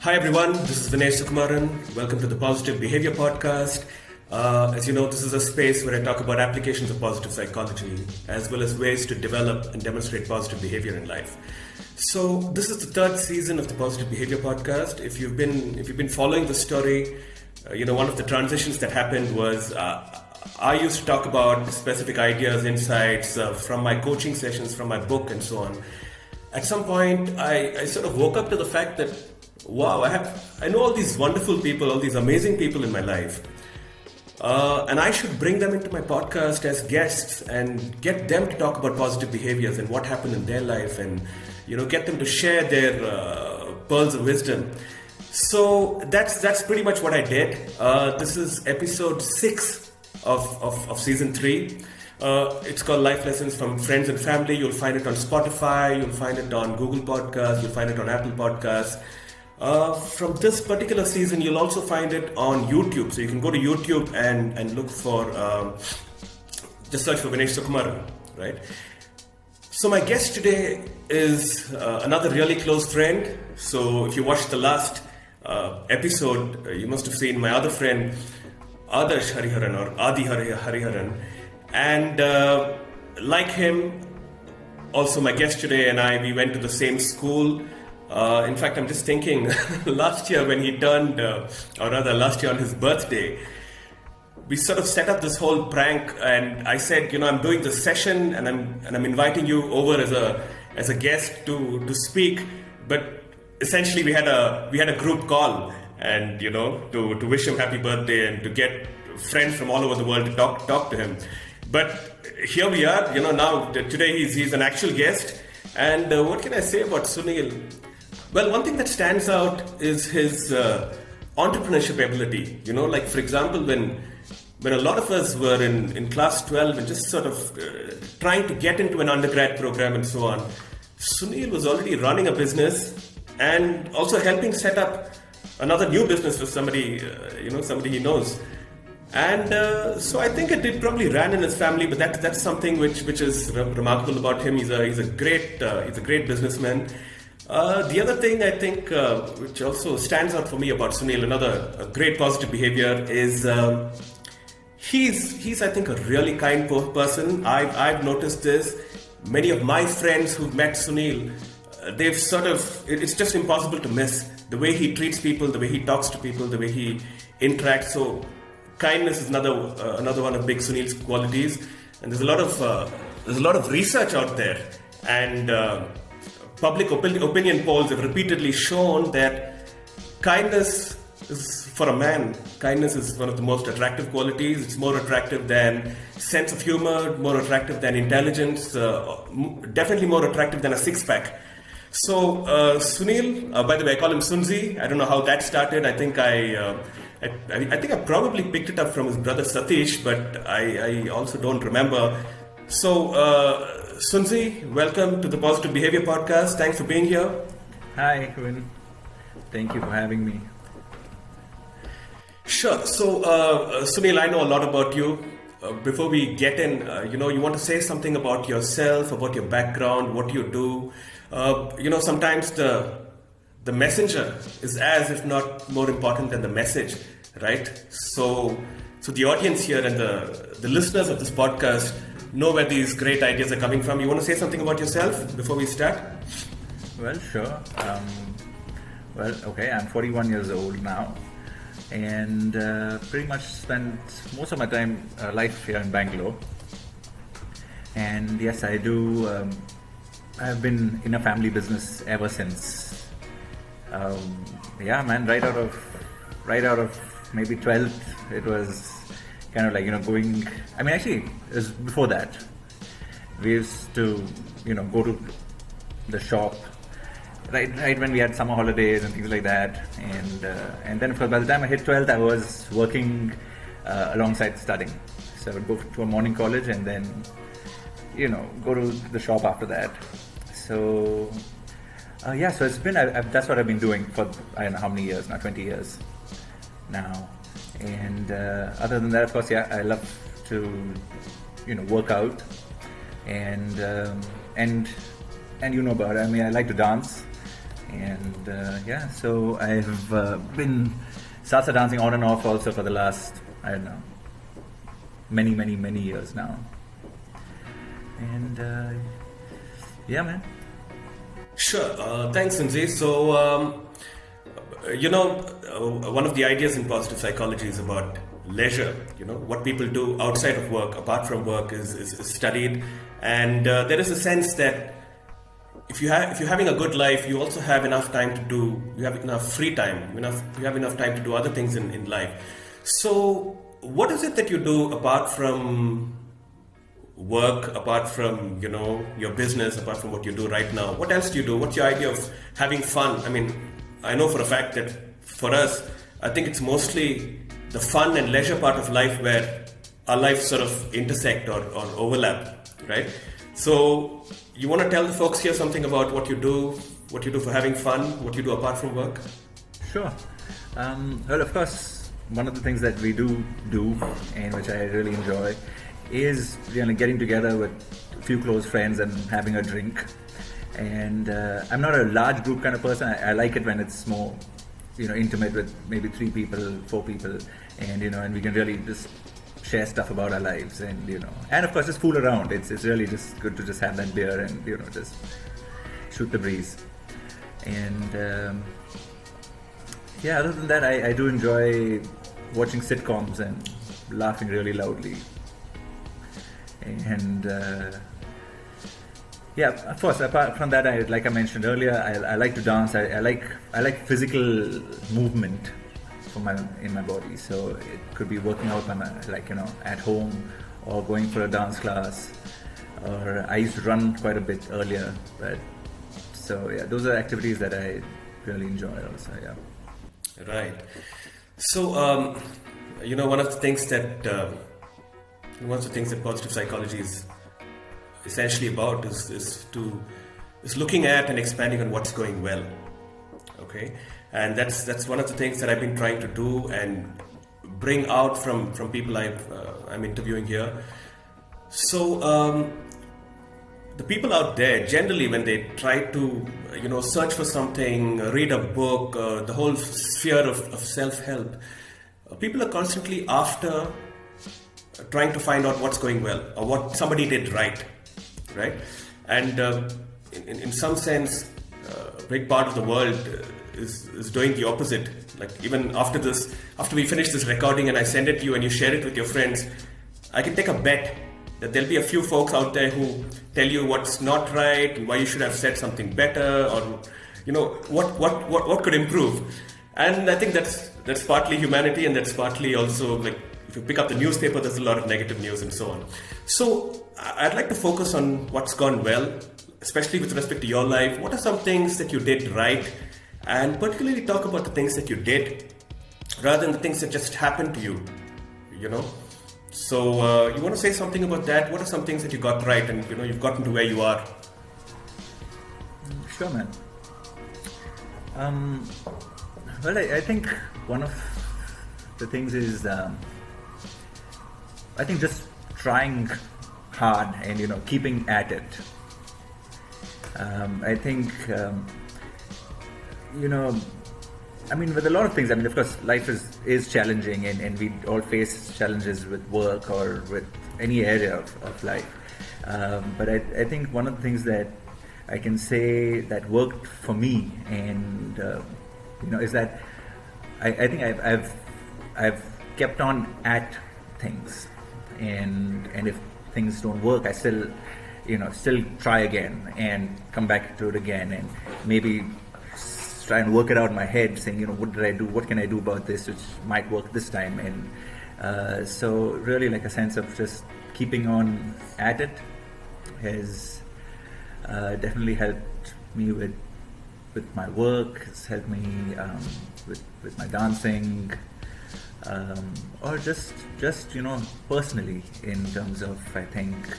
Hi everyone, this is Vinesh Sukumaran. Welcome to the Positive Behavior Podcast. As you know, this is a space where I talk about applications of positive psychology as well as ways to develop and demonstrate positive behavior in life. So this is the third season of the Positive Behavior Podcast. If you've been following the story, one of the transitions that happened was I used to talk about specific ideas, insights from my coaching sessions, from my book, and so on. At some point, I sort of woke up to the fact that, wow, I know all these wonderful people, all these amazing people in my life, and I should bring them into my podcast as guests and get them to talk about positive behaviors and what happened in their life, and get them to share their pearls of wisdom. So that's pretty much what I did. This is episode 6 of season 3. It's called Life Lessons from Friends and Family. You'll find it on Spotify, you'll find it on Google Podcasts, you'll find it on Apple Podcasts. From this particular season, you'll also find it on YouTube. So you can go to YouTube and look for, just search for Vinesh Sukumaran, right? So my guest today is another really close friend. So if you watched the last episode, you must have seen my other friend, Adarsh Hariharan or Adi Hariharan. And like him, also my guest today and we went to the same school. In fact, I'm just thinking, last year when he turned, last year on his birthday, we sort of set up this whole prank, and I said, I'm doing this session, and I'm inviting you over as a guest to speak. But essentially, we had a group call, and to wish him happy birthday and to get friends from all over the world to talk to him. But here we are, now today he's an actual guest. And what can I say about Sunil? Well, one thing that stands out is his entrepreneurship ability. Like for example, when a lot of us were in class 12 and just sort of trying to get into an undergrad program and so on, Sunil was already running a business and also helping set up another new business for somebody he knows. And so I think it probably ran in his family, but that's something which is remarkable about him. He's a great businessman. The other thing I think which also stands out for me about Sunil, another great positive behavior, is he's I think a really kind person. I've noticed this. Many of my friends who've met Sunil, they've it's just impossible to miss the way he treats people, the way he talks to people, the way he interacts. So kindness is another one of Big Sunil's qualities, and there's a lot of research out there, and public opinion polls have repeatedly shown that kindness is, for a man, kindness is one of the most attractive qualities. It's more attractive than sense of humor, more attractive than intelligence, definitely more attractive than a six-pack. So Sunil, by the way, I call him Sunzi. I don't know how that started. I think I probably picked it up from his brother Satish, but I also don't remember. So Sunzi, welcome to the Positive Behavior Podcast. Thanks for being here. Hi, Vin. Thank you for having me. Sure. So Sunil, I know a lot about you. Before we get in, you want to say something about yourself, about your background, what you do. Sometimes the messenger is as if not more important than the message, right? So the audience here and the listeners of this podcast know where these great ideas are coming from. You want to say something about yourself before we start? Well, sure. I'm 41 years old now, and pretty much spent most of my life here in Bangalore. And yes, I do. I've been in a family business ever since. Right out of maybe 12th, it was kind of like, going, actually, it was before that. We used to, go to the shop, right when we had summer holidays and things like that. And then by the time I hit 12th, I was working alongside studying. So I would go to a morning college and then, go to the shop after that. So it's been, that's what I've been doing for, I don't know how many years now, 20 years now. And other than that, of course, I love to, work out, and about it. I like to dance. And so I've been salsa dancing on and off also for the last, I don't know, many years now. And man. Sure. Thanks, Sanjay. So, one of the ideas in positive psychology is about leisure. What people do outside of work, apart from work, is studied, and there is a sense that if you're having a good life, you also have enough time to do. You have enough free time. You have enough time to do other things in life. So, what is it that you do apart from work, apart from your business, apart from what you do right now? What else do you do? What's your idea of having fun? I mean, I know for a fact that for us, I think it's mostly the fun and leisure part of life where our lives sort of intersect or overlap, right? So you want to tell the folks here something about what you do for having fun, what you do apart from work? Sure. Well, of course, one of the things that we do and which I really enjoy is getting together with a few close friends and having a drink. And I'm not a large group kind of person. I like it when it's more, intimate with maybe 3 people, 4 people, and and we can really just share stuff about our lives, and and of course just fool around. It's really just good to just have that beer and just shoot the breeze. And other than that, I do enjoy watching sitcoms and laughing really loudly. And of course, apart from that, like I mentioned earlier, I like to dance. I like physical movement in my body. So it could be working out at home, or going for a dance class. Or I used to run quite a bit earlier, those are activities that I really enjoy also. Yeah. Right. So one of the things that positive psychology is essentially about is looking at and expanding on what's going well. Okay, and that's one of the things that I've been trying to do and bring out from people I'm interviewing here. So the people out there, generally, when they try to search for something, read a book, the whole sphere of self-help, people are constantly after trying to find out what's going well or what somebody did right? And in some sense, a big part of the world is doing the opposite. Like, even after we finish this recording and I send it to you and you share it with your friends, I can take a bet that there'll be a few folks out there who tell you what's not right and why you should have said something better, or what could improve. And I think that's partly humanity, and that's partly also, like, if you pick up the newspaper, there's a lot of negative news and so on. So I'd like to focus on what's gone well, especially with respect to your life. What are some things that you did right? And particularly talk about the things that you did rather than the things that just happened to you, So you want to say something about that? What are some things that you got right and you've gotten to where you are? Sure, man. Well, I think one of the things is I think just trying hard and keeping at it. I think I mean, with a lot of things, I mean, of course, life is challenging, and we all face challenges with work or with any area of life. But I think one of the things that I can say that worked for me, and is that I think I've kept on at things, and if things don't work, I still try again and come back to it again, and maybe try and work it out in my head, saying, what did I do? What can I do about this, which might work this time? And so really, like, a sense of just keeping on at it has definitely helped me with my work. It's helped me with my dancing, or just personally, in terms of, I think,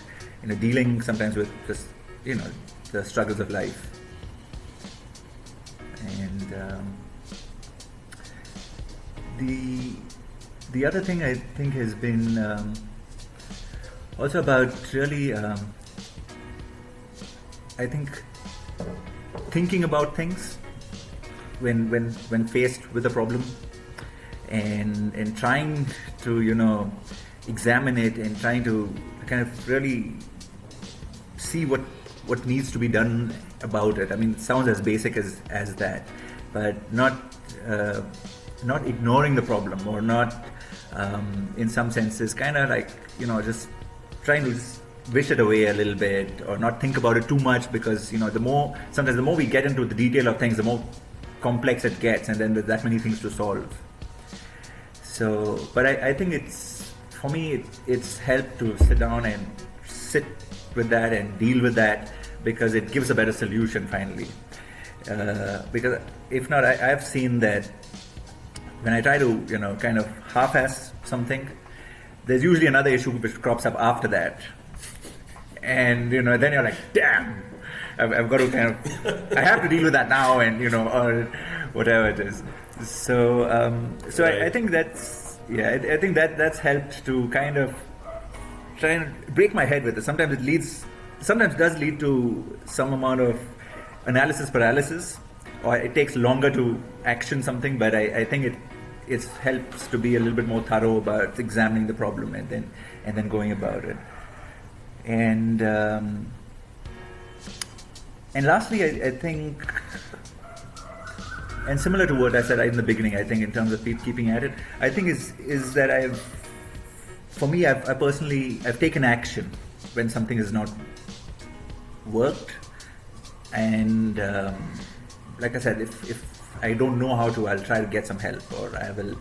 dealing sometimes with just the struggles of life. And the other thing I think has been also about really I think thinking about things when faced with a problem, and trying to examine it and trying to kind of really see what needs to be done about it. I mean, it sounds as basic as that, but not ignoring the problem, or not in some senses kind of like just trying to just wish it away a little bit, or not think about it too much, because sometimes the more we get into the detail of things, the more complex it gets, and then there's that many things to solve. So, but I think for me it's helped to sit down and sit with that and deal with that, because it gives a better solution finally. Because if not, I've seen that when I try to kind of half-ass something, there's usually another issue which crops up after that, and then you're like, damn, I've got to kind of I have to deal with that now, and or whatever it is. So Right. I think I think that's helped to kind of try and break my head with it. Sometimes does lead to some amount of analysis paralysis, or it takes longer to action something, but I think it helps to be a little bit more thorough about examining the problem and then going about it. And lastly, I think, and similar to what I said in the beginning, I think in terms of keeping at it, I think is that I've personally taken action when something has not worked, and like I said, if I don't know how to, I'll try to get some help, or I will,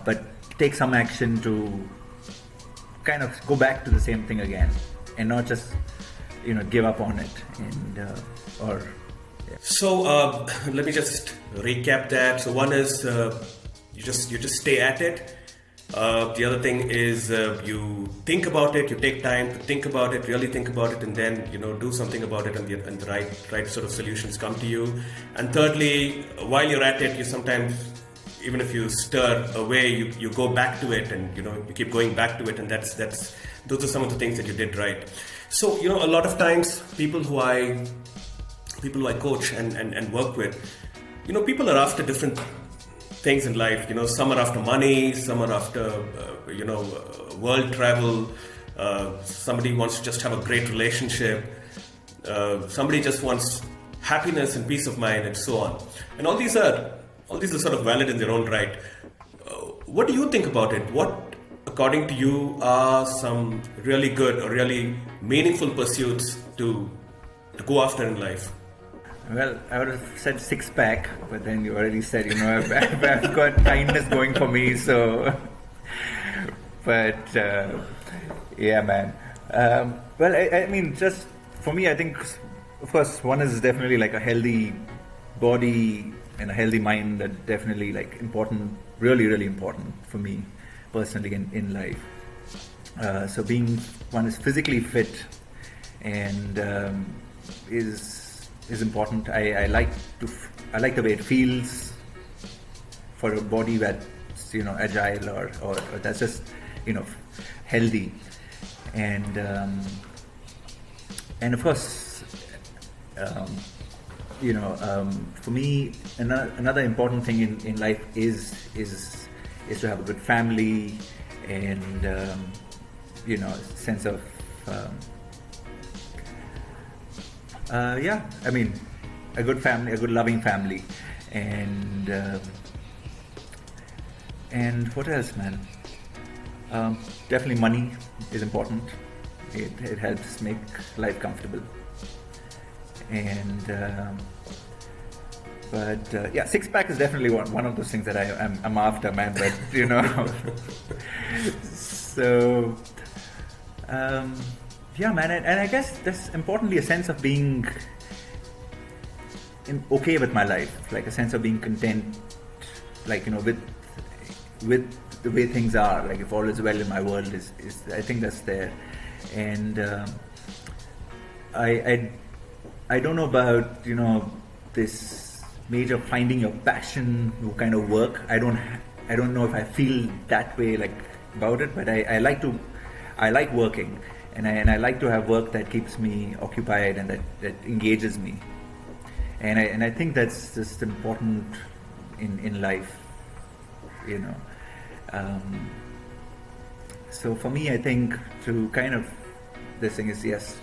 but take some action to kind of go back to the same thing again, and not just give up on it, and or. Yeah. So let me just recap that. So one is you just stay at it. The other thing is you think about it. You take time to think about it, really think about it, and then do something about it, and the right sort of solutions come to you. And thirdly, while you're at it, you sometimes, even if you stir away, you go back to it, and you keep going back to it, and those are some of the things that you did right. So a lot of times people who I coach and work with, people are after different things in life. Some are after money, some are after world travel, somebody wants to just have a great relationship, somebody just wants happiness and peace of mind, and so on. And all these are sort of valid in their own right. What do you think about it? What, according to you, are some really good or really meaningful pursuits to go after in life? Well, I would have said six-pack, but then you already said, I've got kindness going for me, so. But, yeah, man. Well, I mean, just for me, I think, of course, one is definitely like a healthy body and a healthy mind. That definitely like important, really, really important for me personally in life. So one is physically fit and is important. I like the way it feels for a body that's agile or that's just healthy, and of course for me another important thing in life is to have a good family and sense of I mean, a good family, a good loving family, and what else, man? Definitely money is important. It helps make life comfortable, and but six-pack is definitely one of those things that I'm after, man. But so. Yeah, man, and I guess there's importantly a sense of being okay with my life, like a sense of being content, like with the way things are. Like if all is well in my world is I think that's there, and I don't know about this major finding your passion kind of work. I don't know if I feel that way like about it, but I like working. And I like to have work that keeps me occupied and that engages me. and I think that's just important in life, you know. So for me, I think to kind of this thing is, yes,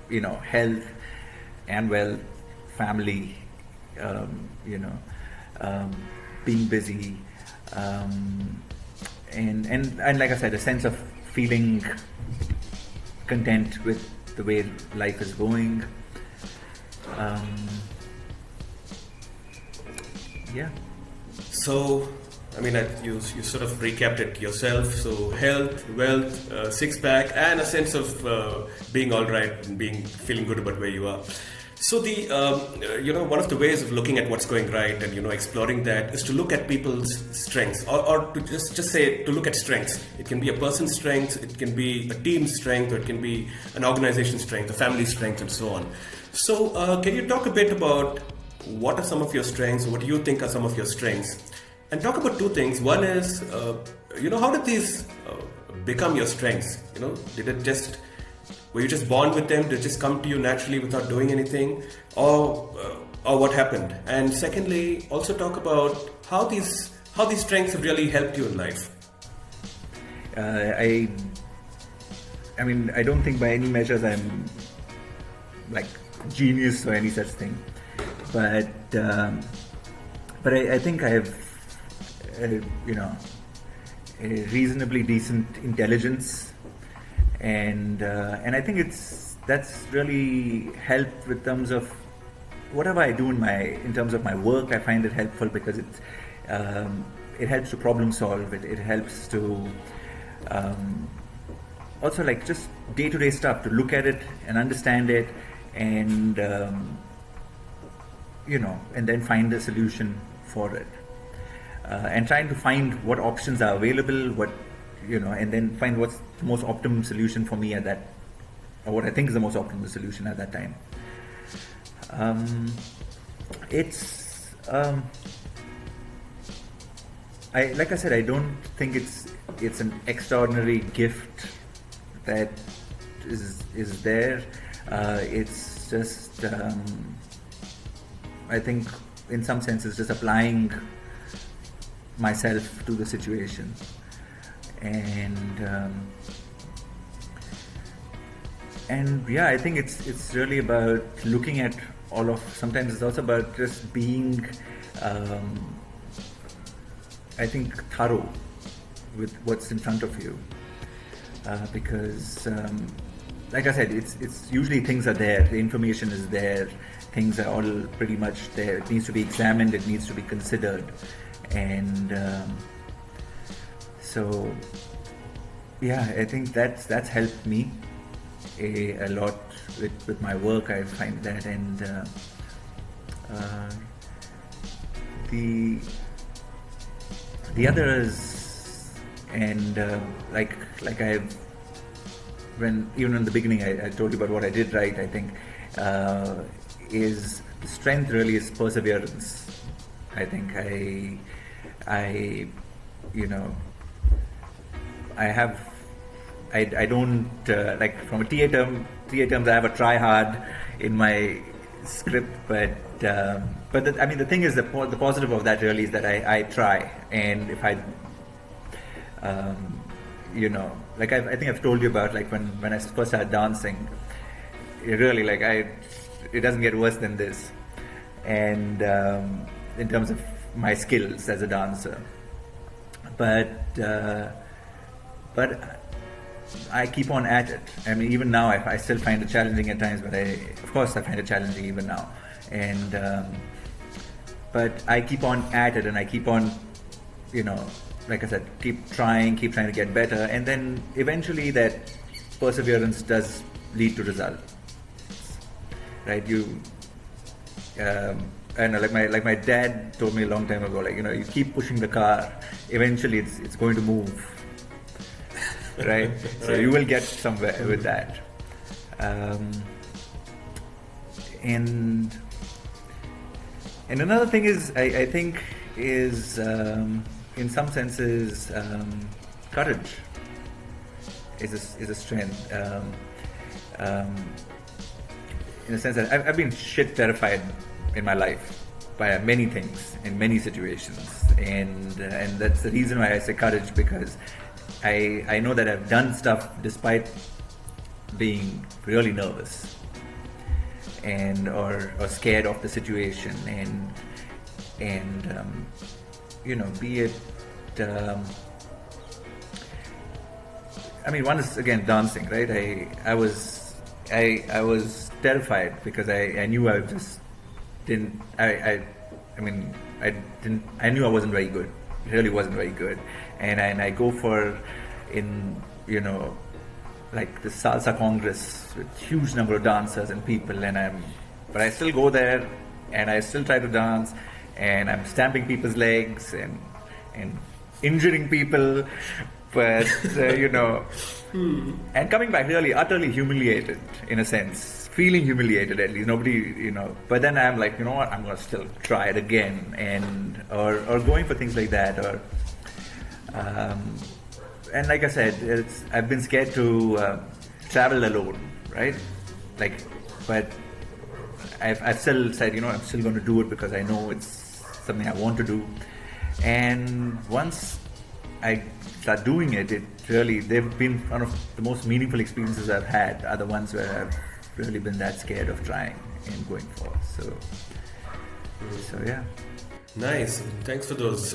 you know, health and wealth, family, you know, being busy, and like I said, a sense of feeling content with the way life is going. Yeah. So, I mean, you sort of recapped it yourself. So, health, wealth, six pack, and a sense of being all right and feeling good about where you are. So, one of the ways of looking at what's going right and exploring that is to look at people's strengths, or to just say to look at strengths. It can be a person's strength, it can be a team's strength, or it can be an organization's strength, a family's strength, and so on. So, can you talk a bit about what are some of your strengths? What do you think are some of your strengths? And talk about two things. One is, how did these become your strengths? Were you just born with them? Did it just come to you naturally without doing anything? Or what happened? And secondly, also talk about how these strengths have really helped you in life. I mean, I don't think by any measures I'm like genius or any such thing. But I think I have, a reasonably decent intelligence, and I think that's really helped with terms of whatever I do in terms of my work. I find it helpful because it helps to problem solve. It helps to also like just day-to-day stuff, to look at it and understand it, and and then find a solution for it, and trying to find what options are available, and then find what's the most optimum solution for me at that, or what I think is the most optimal solution at that time. Like I said, I don't think it's an extraordinary gift that is there. It's just I think in some senses just applying myself to the situation, and yeah, I think it's really about looking at sometimes it's also about just being I think thorough with what's in front of you, because like I said, it's usually things are there, the information is there, things are all pretty much there. It needs to be examined, it needs to be considered, and so yeah, I think that's helped me a lot with my work. I find that, and the others, and like even in the beginning I told you about what I did right. I think is strength really is perseverance. I think I don't like from a TA terms I have a try hard in my script, but the thing is, the positive of that really is that I try, and if I like I think I've told you about, like when I first started dancing, it really it doesn't get worse than this, and in terms of my skills as a dancer, but I keep on at it. I mean, even now I still find it challenging at times, but of course I find it challenging even now, and but I keep on at it, and I keep on, like I said, keep trying to get better, and then eventually that perseverance does lead to results, right? I know, like my dad told me a long time ago, you keep pushing the car, eventually it's going to move. Right, so you will get somewhere with that, and another thing is I think is in some senses courage is a strength, in a sense that I've been shit terrified in my life by many things in many situations, and that's the reason why I say courage, because I know that I've done stuff despite being really nervous and or scared of the situation, and be it one is again dancing, right? I was terrified because I knew I just didn't I knew I wasn't very good, really wasn't very good, and I go for like the Salsa Congress with huge number of dancers and people, but I still go there and I still try to dance, and I'm stamping people's legs and injuring people, but and coming back really utterly humiliated, in a sense, feeling humiliated at least. Nobody, but then I'm like, you know what, I'm going to still try it again, and or going for things like that, or and like I said, I've been scared to travel alone, right? But I've still said, I'm still going to do it because I know it's something I want to do. And once I start doing it, they've been one of the most meaningful experiences I've had, are the ones where I've really been that scared of trying and going for. So yeah. Nice. Thanks for those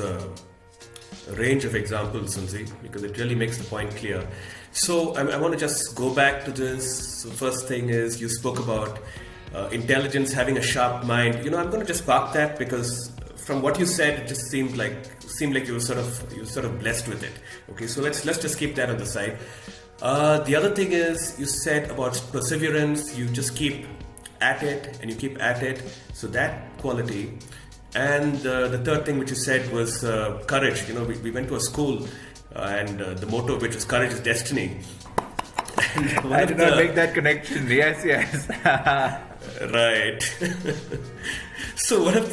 range of examples, Sunzi, because it really makes the point clear. So I want to just go back to this. So first thing is, you spoke about intelligence, having a sharp mind. I'm going to just park that, because from what you said, it just seemed like you were sort of blessed with it. Okay, so let's just keep that on the side. The other thing is, you said about perseverance. You just keep at it and you keep at it. So that quality. And the third thing which you said was courage. We went to a school and the motto of which was courage is destiny. I did not make that connection. Yes. Right. So one of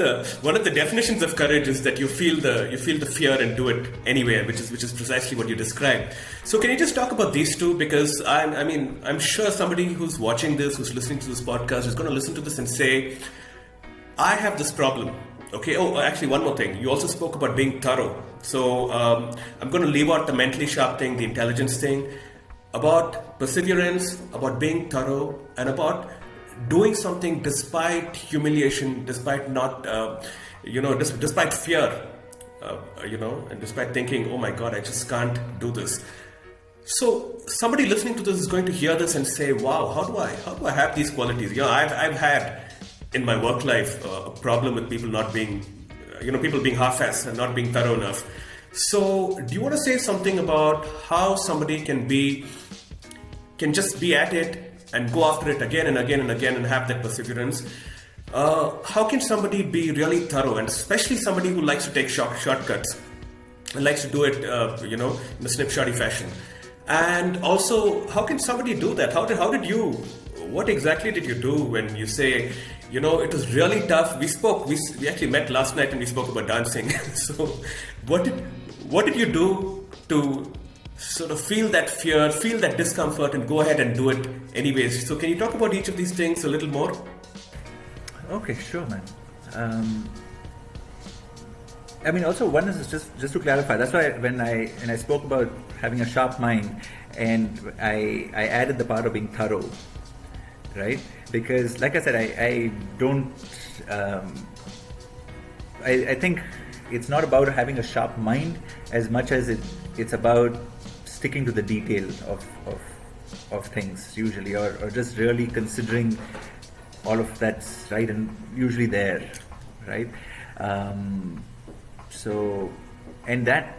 the definitions of courage is that you feel the fear and do it anyway, which is precisely what you described. So can you just talk about these two? Because I'm sure somebody who's watching this, who's listening to this podcast, is going to listen to this and say, I have this problem. Okay. Oh, actually, one more thing. You also spoke about being thorough. So I'm going to leave out the mentally sharp thing, the intelligence thing, about perseverance, about being thorough, and about doing something despite humiliation, despite not, despite fear, and despite thinking, oh my God, I just can't do this. So somebody listening to this is going to hear this and say, wow, how do I have these qualities? I've had in my work life a problem with people not being, people being half-assed and not being thorough enough. So do you want to say something about how somebody can just be at it and go after it again and again and again and have that perseverance? How can somebody be really thorough, and especially somebody who likes to take shortcuts and likes to do it, in a snip-shoddy fashion? And also, how can somebody do that? What exactly did you do when you say, it was really tough? We actually met last night and we spoke about dancing. So what did you do to sort of feel that fear, feel that discomfort, and go ahead and do it anyways? So can you talk about each of these things a little more? Okay, sure, man. Also one is just to clarify. That's why when I spoke about having a sharp mind, and I added the part of being thorough, right? Because, like I said, I don't. I think it's not about having a sharp mind as much as it's about sticking to the detail of things usually, or just really considering all of that's right and usually there, right? So, and that,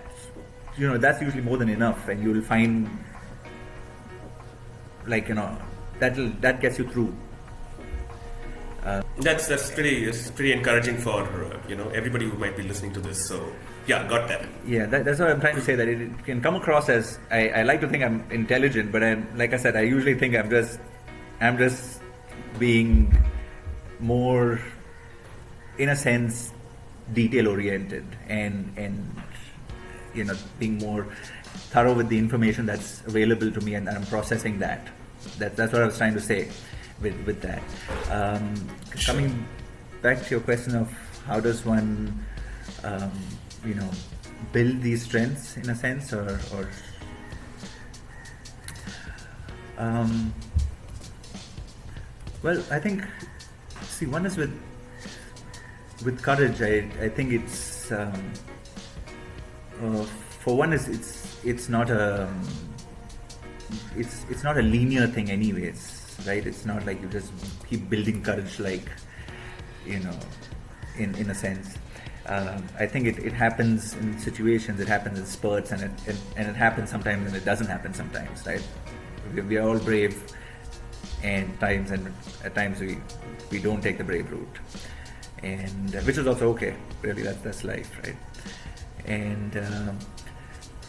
that's usually more than enough, and you'll find, that gets you through. That's pretty encouraging for everybody who might be listening to this. So yeah, got that. Yeah, that's what I'm trying to say. That it can come across as I like to think I'm intelligent, but like I said, I usually think I'm just being more, in a sense, detail oriented and being more thorough with the information that's available to me, and I'm processing that. That's what I was trying to say with that. Sure. back to your question of how does one, um, you know, build these strengths in a sense, or well, I think, see, one is with courage. I think it's for one is it's not a it's not a linear thing anyways, right? It's not like you just keep building courage, like, you know, in a sense. I think it happens in situations, it happens in spurts, and it happens sometimes and it doesn't happen sometimes, right? We are all brave, and at times we don't take the brave route, and which is also okay, really. That's life, right? And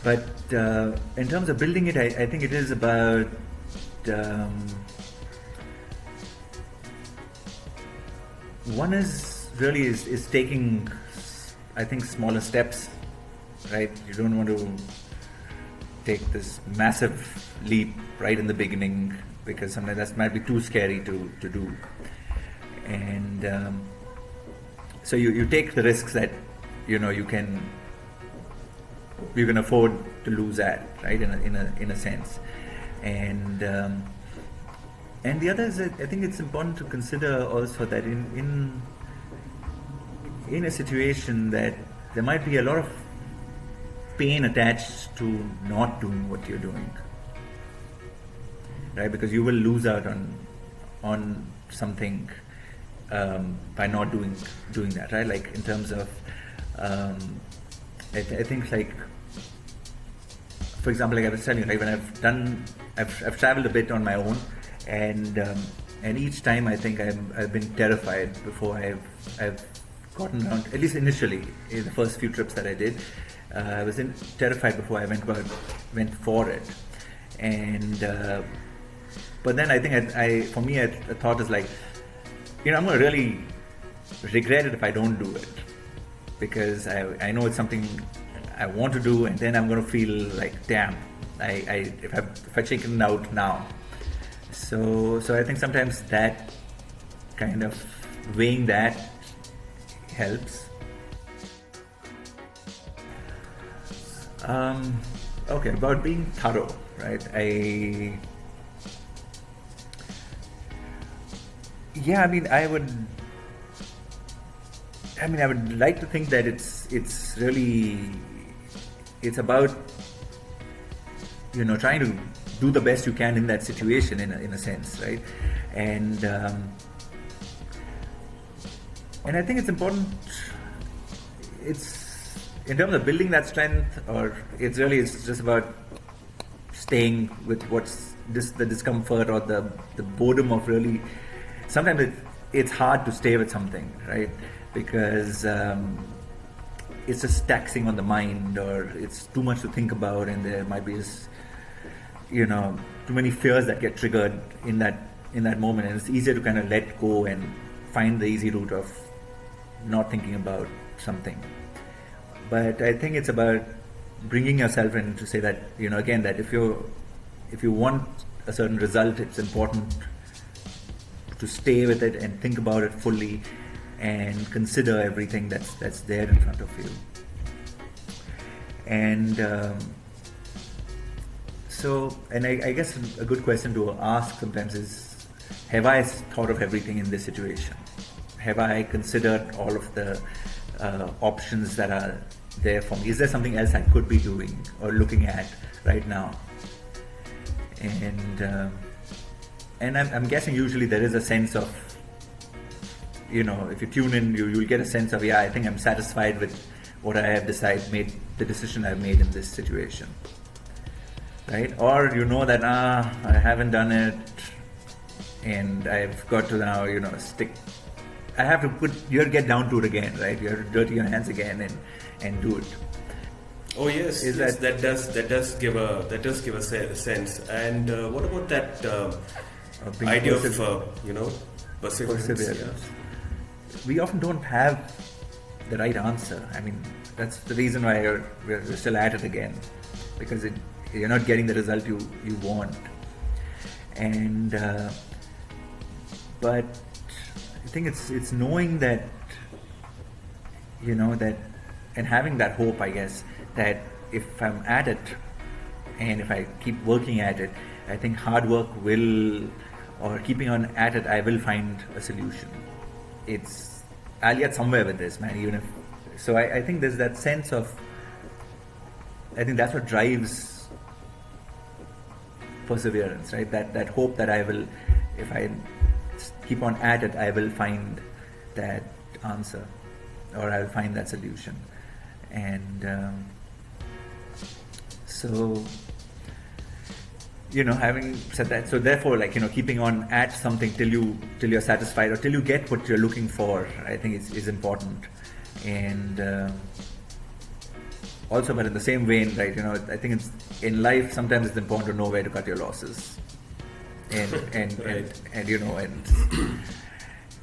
but in terms of building it, I think it is about one is really is taking, I think, smaller steps, right? You don't want to take this massive leap right in the beginning, because sometimes that might be too scary to do. And so you take the risks that, you know, you can afford to lose at, right? In a sense. And the other is, I think it's important to consider also that in a situation that there might be a lot of pain attached to not doing what you're doing, right? Because you will lose out on something by not doing that, right? Like in terms of I think, like, for example, like I was telling you, like when I've traveled a bit on my own, and each time I think I've been terrified before I've gotten around. At least initially, in the first few trips that I did, I was terrified before I went for it, and but then I think for me, the thought is like, you know, I'm gonna really regret it if I don't do it, because I know it's something I want to do, and then I'm gonna feel like, damn, if I chicken out now. So I think sometimes that kind of weighing that helps. Okay, about being thorough, right? I would like to think that it's really about, you know, trying to do the best you can in that situation, in a sense, right? And I think it's important. It's in terms of building that strength, or it's just about staying with what's the discomfort or the boredom of really. Sometimes it's hard to stay with something, right? Because it's just taxing on the mind, or it's too much to think about, and there might be this, you know, too many fears that get triggered in that moment, and it's easier to kind of let go and find the easy route of not thinking about something. But I think it's about bringing yourself in to say that, you know, again, that if you want a certain result, it's important to stay with it and think about it fully and consider everything that's there in front of you. And I guess a good question to ask sometimes is, have I thought of everything in this situation? Have I considered all of the options that are there for me? Is there something else I could be doing or looking at right now? And I'm guessing usually there is a sense of, you know, if you tune in, you'll get a sense of, I think I'm satisfied with what I have made the decision I've made in this situation, right? Or you know that I haven't done it, and I've got to now, you know, I have to get down to it again, right? You have to dirty your hands again and do it. Oh yes, that does give a sense. And what about that idea of perseverance? Yeah. We often don't have the right answer. I mean, that's the reason why we're still at it again, because you're not getting the result you want. And but think it's knowing that, that, and having that hope, I guess, that if I'm at it and if I keep working at it, I think hard work or keeping on at it, I will find a solution. I'll get somewhere with this, man, so I think there's that sense of, I think that's what drives perseverance, right? That hope that I will, if I keep on at it, I will find that answer, or I'll find that solution. And so, having said that, so therefore, keeping on at something till you're satisfied, or till you get what you're looking for, I think is important. And also, but in the same vein, right, I think it's in life, sometimes it's important to know where to cut your losses, and right.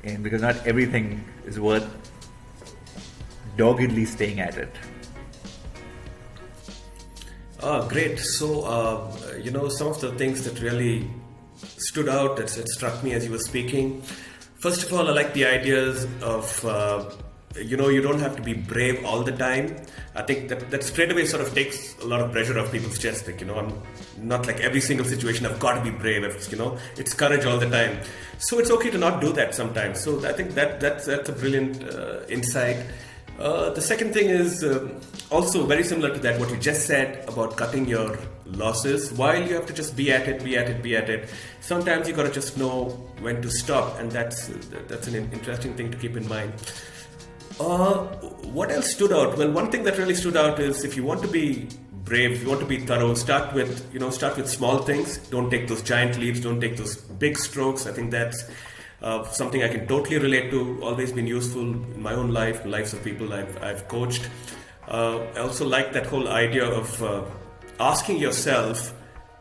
and because not everything is worth doggedly staying at it. Great. So, some of the things that really stood out, that struck me as you were speaking. First of all, I like the ideas of, you don't have to be brave all the time. I think that straight away sort of takes a lot of pressure off people's chest. I'm not like every single situation I've got to be brave. It's courage all the time. So it's okay to not do that sometimes. So I think that's a brilliant insight. The second thing is also very similar to that, what you just said about cutting your losses. While you have to just be at it, sometimes you got to just know when to stop, and that's an interesting thing to keep in mind. What else stood out? Well, one thing that really stood out is, if you want to be brave, if you want to be thorough, start with small things. Don't take those giant leaps. Don't take those big strokes. I think that's something I can totally relate to. Always been useful in my own life, the lives of people I've coached. I also like that whole idea of asking yourself,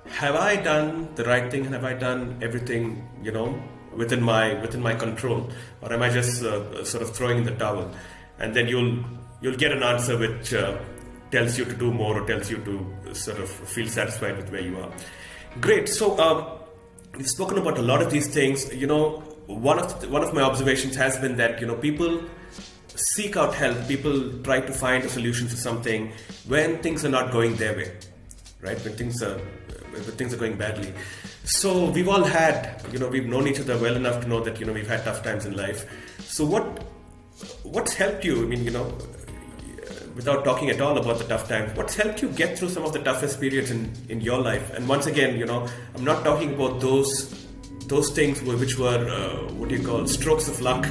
have I done the right thing, and have I done everything, within my control, or am I just sort of throwing in the towel? And then you'll get an answer which tells you to do more, or tells you to sort of feel satisfied with where you are. Great. So we've spoken about a lot of these things. One of my observations has been that people seek out help. People try to find a solution to something when things are not going their way, right? When things are going badly. So we've all had, we've known each other well enough to know that we've had tough times in life. So what's helped you? I mean, without talking at all about the tough times, what's helped you get through some of the toughest periods in your life? And once again, I'm not talking about those things which were strokes of luck,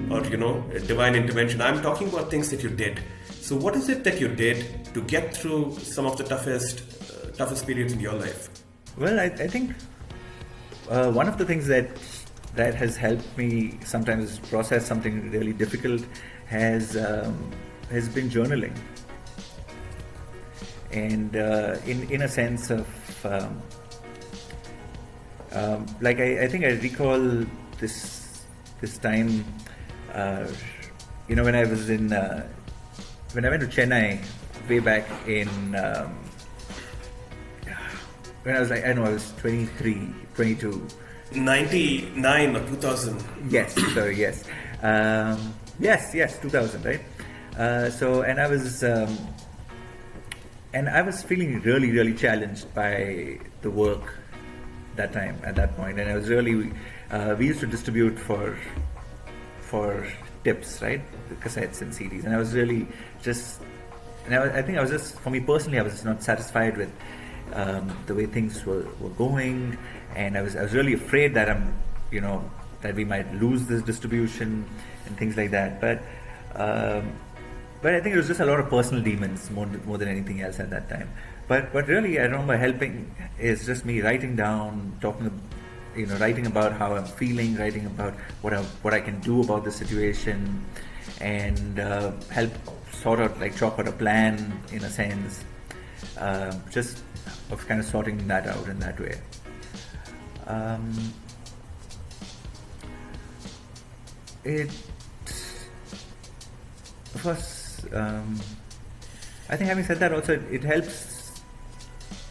or divine intervention. I'm talking about things that you did. So what is it that you did to get through some of the toughest periods in your life? Well, I think one of the things that has helped me sometimes process something really difficult has been journaling, and in a sense of I think I recall this time, when I was when I went to Chennai way back in when I was 23, 22. 99 or 2000. Yes, sorry, yes. Yes, 2000, right? And I was feeling really, really challenged by the work at that point. And I was really, we used to distribute for tips, right? The cassettes and CDs. And I was really I think I was just, for me personally, I was just not satisfied with the way things were going, and I was really afraid that that we might lose this distribution and things like that. But I think it was just a lot of personal demons more than anything else at that time. But really, I remember helping is just me writing down, writing about how I'm feeling, writing about what I can do about the situation, and help sort out, chalk out a plan in a sense, just of kind of sorting that out in that way. Of course, I think having said that also, it helps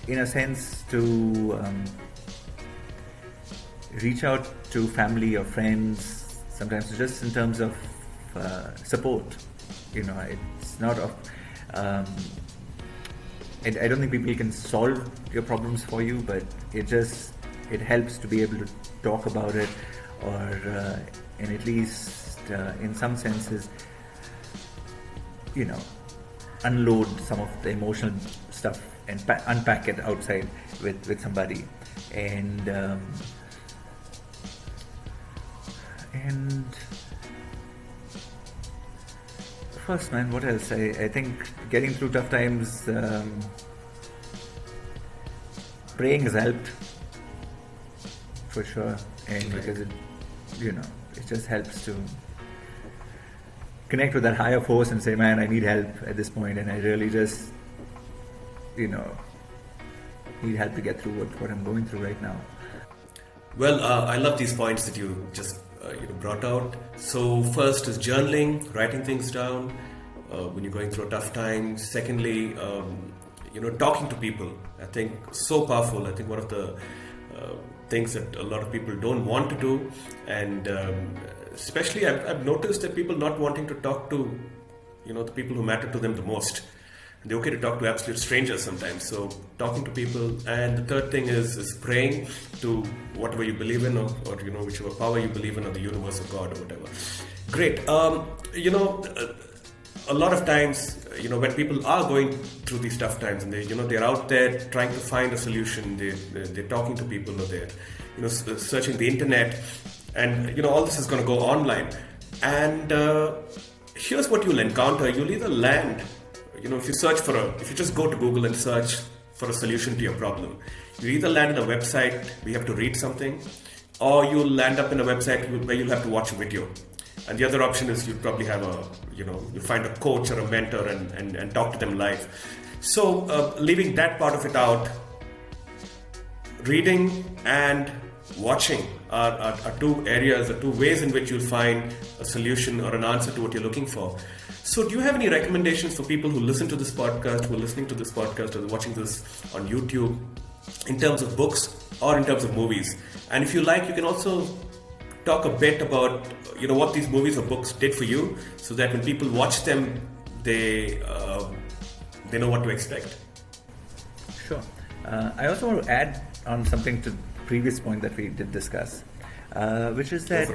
in a sense to reach out to family or friends sometimes just in terms of support. It's not of. I don't think people can solve your problems for you, but it helps to be able to talk about it, or and at least in some senses, unload some of the emotional stuff and unpack it outside with somebody, and of course, man, what else? I think getting through tough times, praying has helped for sure, and because it just helps to connect with that higher force and say, man, I need help at this point, and I really just need help to get through what I'm going through right now. Well, I love these points that you just brought out. So first is journaling, writing things down when you're going through a tough time. Secondly, talking to people. I think so powerful. I think one of the things that a lot of people don't want to do, and especially I've noticed that people not wanting to talk to the people who matter to them the most. They're okay to talk to absolute strangers sometimes. So talking to people. And the third thing is praying to whatever you believe in, or whichever power you believe in, or the universe or God or whatever. Great. A lot of times, when people are going through these tough times, and they're out there trying to find a solution, they're talking to people, or they're searching the internet, and all this is going to go online. And here's what you'll encounter. You'll either land, if you just go to Google and search for a solution to your problem, you either land on a website where you have to read something, or you'll land up in a website where you'll have to watch a video. And the other option is you'll probably have you'll find a coach or a mentor and talk to them live. So leaving that part of it out, reading and watching are two areas, are two ways in which you'll find a solution or an answer to what you're looking for. So do you have any recommendations for people who listen to this podcast, who are listening to this podcast or watching this on YouTube, in terms of books or in terms of movies? And if you like, you can also talk a bit about what these movies or books did for you, so that when people watch them, they know what to expect. Sure. I also want to add on something to the previous point that we did discuss, which is that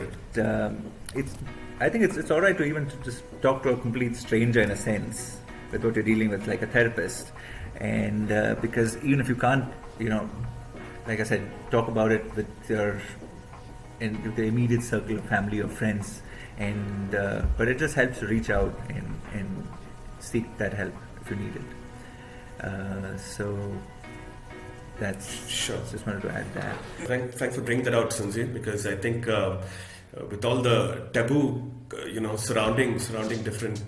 I think it's all right to even to just talk to a complete stranger in a sense with what you're dealing with, like a therapist, and because even if you can't, like I said, talk about it with the immediate circle of family or friends, and but it just helps to reach out and seek that help if you need it. So that's sure. Just wanted to add that. Thanks for bringing that out, Sunzi, because I think with all the taboo, surrounding different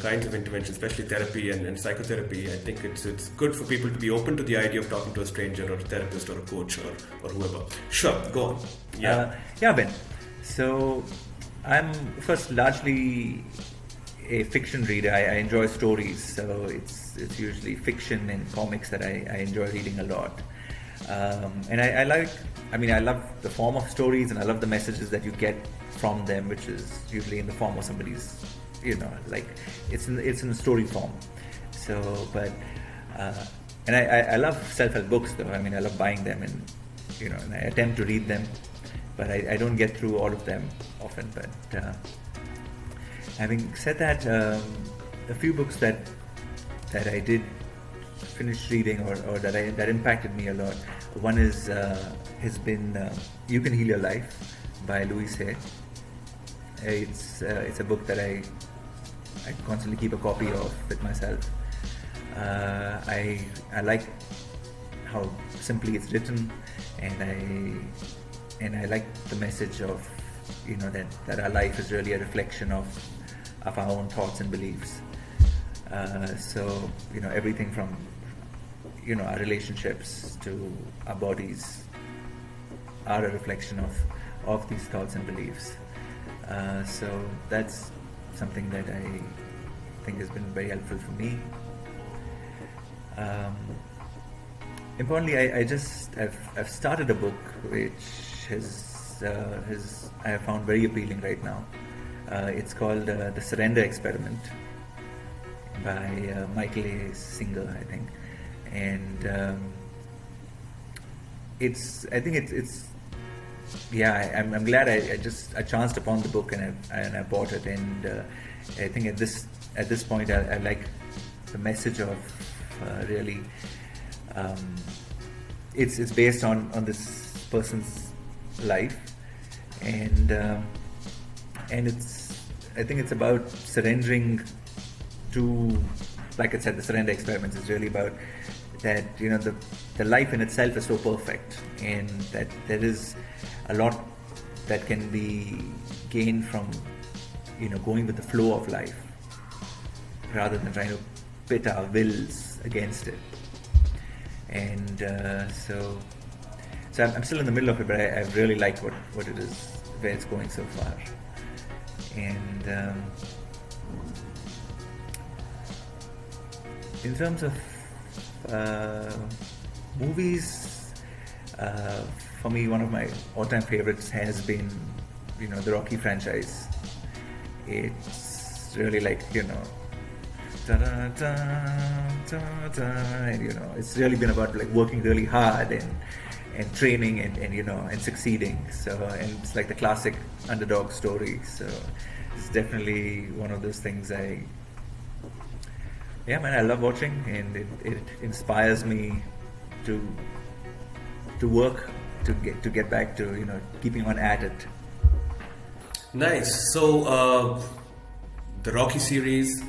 kinds of intervention, especially therapy and psychotherapy, I think it's good for people to be open to the idea of talking to a stranger or a therapist or a coach or whoever. Sure, go on. Yeah, Ben. So I'm first largely a fiction reader. I enjoy stories, so it's usually fiction and comics that I enjoy reading a lot. And I love the form of stories, and I love the messages that you get from them, which is usually in the form of somebody's, like it's in story form. So, but and I love self-help books though. I love buying them, and and I attempt to read them, but I don't get through all of them often. But having said that, a few books that I did finish reading or that impacted me a lot. One has been You Can Heal Your Life by Louise Hay. It's a book that I constantly keep a copy of with myself. I like how simply it's written, and I like the message of that our life is really a reflection of our own thoughts and beliefs. So everything from our relationships to our bodies are a reflection of these thoughts and beliefs. So that's something that I think has been very helpful for me. Importantly, I've started a book which has I have found very appealing right now. It's called The Surrender Experiment by Michael A. Singer, I think, and I'm glad I chanced upon the book and I bought it, and I think at this point I like the message of really it's based on this person's life, and I think it's about surrendering to, like I said, the surrender experiments is really about that, the life in itself is so perfect, and that there is a lot that can be gained from going with the flow of life rather than trying to pit our wills against it. And so I'm still in the middle of it, but I really like what it is, where it's going so far. And in terms of movies, for me, one of my all-time favorites has been, the Rocky franchise. It's really like, and it's really been about like working really hard and training and succeeding. So, and it's like the classic underdog story. So it's definitely one of those things I love watching, and it inspires me to work to get back to keeping on at it. Nice. So the Rocky series,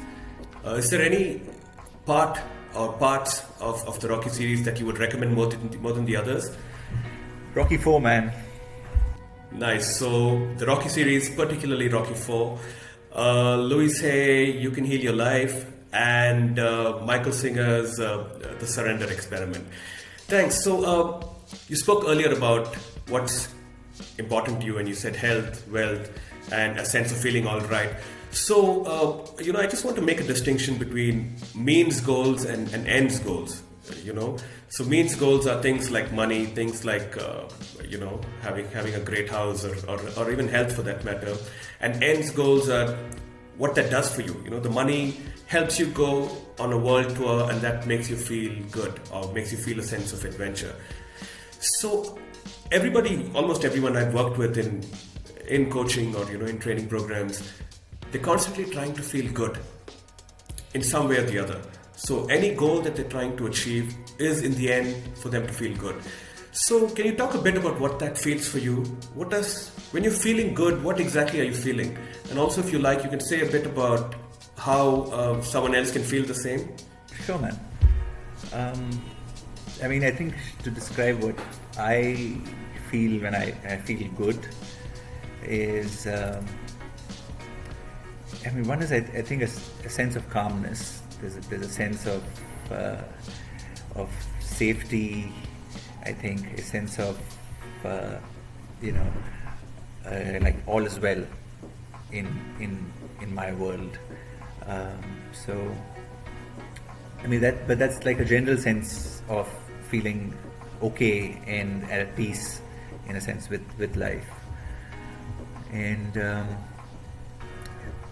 is there any part or parts of the Rocky series that you would recommend more than the others? Rocky 4, man. Nice. So the Rocky series, particularly Rocky 4, Louis Hay, You Can Heal Your Life, and Michael Singer's The Surrender Experiment. Thanks. So you spoke earlier about what's important to you, and you said health, wealth, and a sense of feeling all right. So, I just want to make a distinction between means goals and ends goals, So means goals are things like money, things like, having a great house or even health for that matter. And ends goals are what that does for you. The money helps you go on a world tour, and that makes you feel good or makes you feel a sense of adventure. So almost everyone I've worked with in coaching or, in training programs, they're constantly trying to feel good in some way or the other. So any goal that they're trying to achieve is in the end for them to feel good. So can you talk a bit about what that feels for you? When you're feeling good, what exactly are you feeling? And also, if you like, you can say a bit about how someone else can feel the same. Sure, man. I think to describe what I feel when I feel good is, one is I think a sense of calmness. There's a sense of safety. I think a sense of like all is well in my world. But that's like a general sense of feeling okay and at peace, in a sense, with life. And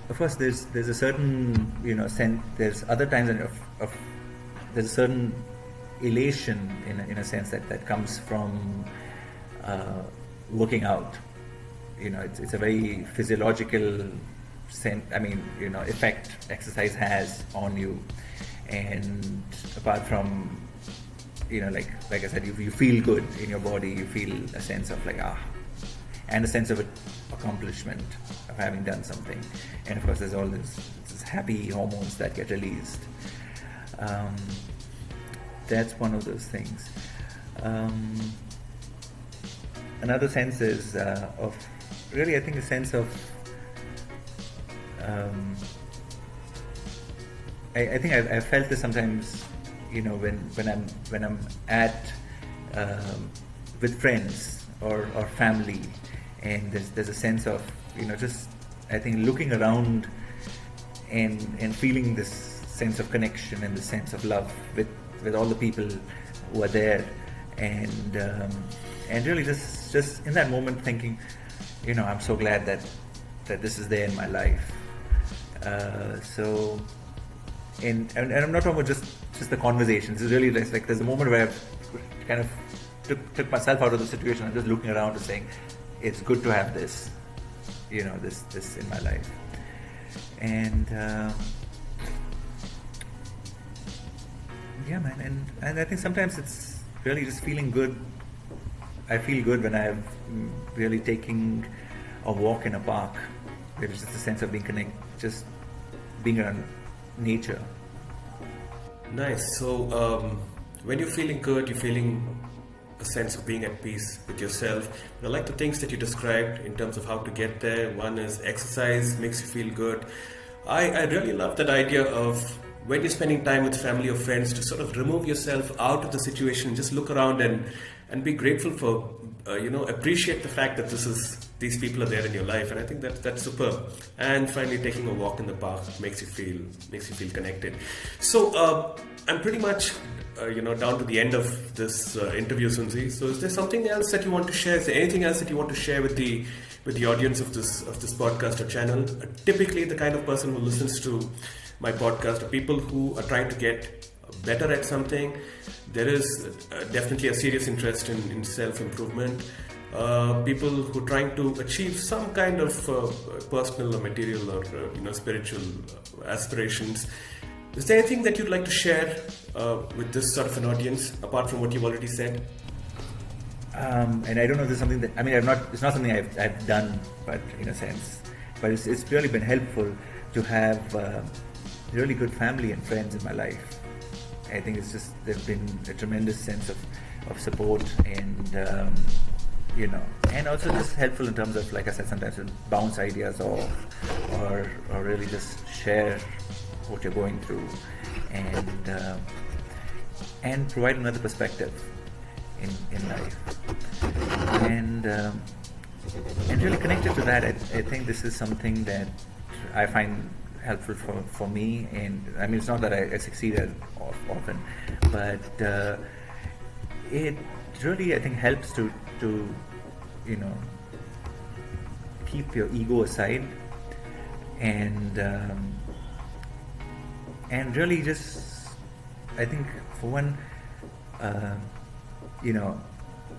of course, there's a certain sense. There's other times there's a certain elation in a sense that comes from working out. It's a very physiological effect exercise has on you. And apart from like I said, you feel good in your body, you feel a sense of and a sense of accomplishment of having done something. And of course, there's all this happy hormones that get released. That's one of those things. Another sense is of really, I think, a sense of I think I've felt this sometimes, when I'm at with friends or family, and there's a sense of just, I think, looking around and feeling this sense of connection and the sense of love with all the people who are there, and really just was just in that moment thinking, I'm so glad that this is there in my life. And I'm not talking about just the conversations. It's really like there's a moment where I kind of took myself out of the situation. I'm just looking around and saying, it's good to have this, this in my life. And yeah, man. And I think sometimes it's really just feeling good. I feel good when I'm really taking a walk in a park. There's just a sense of being connected, just being around nature. Nice. So when you're feeling good, you're feeling a sense of being at peace with yourself. I like the things that you described in terms of how to get there. One is exercise, makes you feel good. I really love that idea of when you're spending time with family or friends to sort of remove yourself out of the situation, just look around and be grateful for, appreciate the fact that these people are there in your life. And I think that's superb. And finally, taking a walk in the park makes you feel connected. So I'm pretty much down to the end of this interview, Sunzi. So is there something else that you want to share? Is there anything else that you want to share with the audience of this podcast or channel? Typically, the kind of person who listens to my podcast are people who are trying to get better at something. There is definitely a serious interest in self-improvement. People who are trying to achieve some kind of personal or material or spiritual aspirations. Is there anything that you'd like to share with this sort of an audience, apart from what you've already said? And I don't know if there's something that, it's not something I've done, but in a sense, but it's really been helpful to have really good family and friends in my life. I think there's been a tremendous sense of support and, and also just helpful in terms of, like I said, sometimes to bounce ideas off or really just share what you're going through and provide another perspective in life. And really connected to that, I think this is something that I find helpful for me. And it's not that I succeeded often, but it really, I think, helps to keep your ego aside and really just, I think, for one,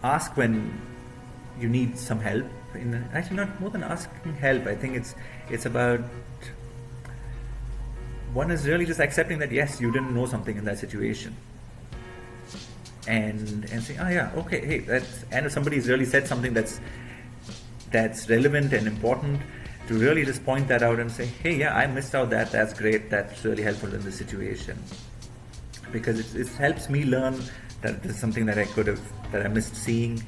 ask when you need some help. Actually, not more than asking help. I think it's about, one is really just accepting that yes, you didn't know something in that situation, and saying, okay, hey, and if somebody's really said something that's relevant and important, to really just point that out and say, hey, yeah, I missed out that's great, that's really helpful in this situation, because it helps me learn that this is something that I missed seeing,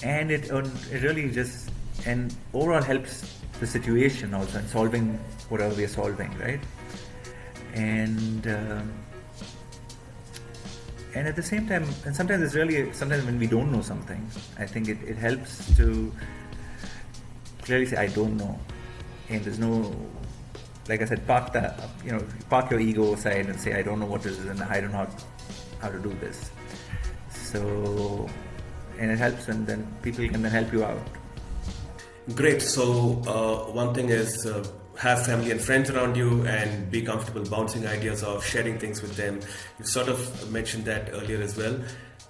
and it really just, and overall helps the situation also in solving whatever we are solving, right? And at the same time, and sometimes when we don't know something, I think it helps to clearly say, I don't know, and there's no, like I said, park your ego aside and say, I don't know what this is and I don't know how to do this. So, and it helps, and then people can then help you out. Great. So one thing is have family and friends around you and be comfortable bouncing ideas off, sharing things with them. You sort of mentioned that earlier as well.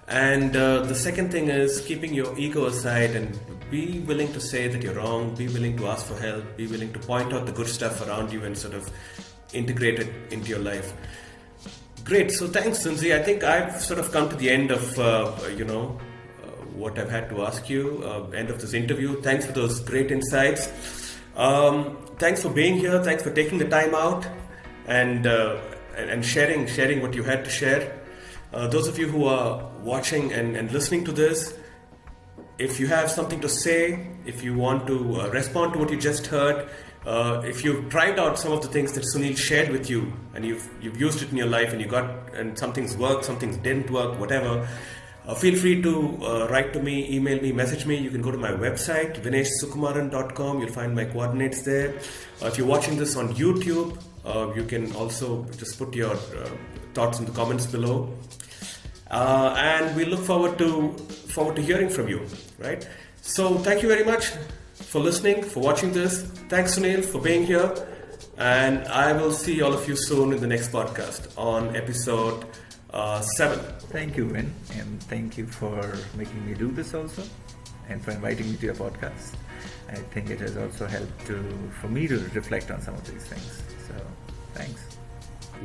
And the second thing is keeping your ego aside and be willing to say that you're wrong, be willing to ask for help, be willing to point out the good stuff around you and sort of integrate it into your life. Great. So thanks, Sunzi. I think I've sort of come to the end of, what I've had to ask you, end of this interview. Thanks for those great insights. Thanks for being here. Thanks for taking the time out and sharing what you had to share. Those of you who are watching and listening to this, if you have something to say, if you want to respond to what you just heard, if you've tried out some of the things that Sunil shared with you and you've used it in your life and some things worked, some things didn't work, whatever, feel free to write to me, email me, message me. You can go to my website, vineshsukumaran.com. You'll find my coordinates there. If you're watching this on YouTube, you can also just put your thoughts in the comments below. And we look forward to hearing from you, right? So thank you very much for listening, for watching this. Thanks, Sunil, for being here. And I will see all of you soon in the next podcast on episode 7. Thank you, Vin, and thank you for making me do this also, and for inviting me to your podcast. I think it has also helped for me to reflect on some of these things. So, thanks.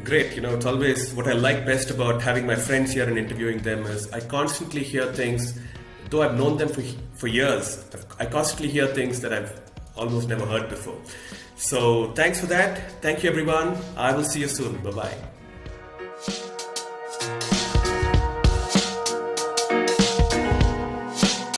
Great. It's always what I like best about having my friends here and interviewing them is I constantly hear things, though I've known them for years, I constantly hear things that I've almost never heard before. So thanks for that. Thank you, everyone. I will see you soon. Bye-bye.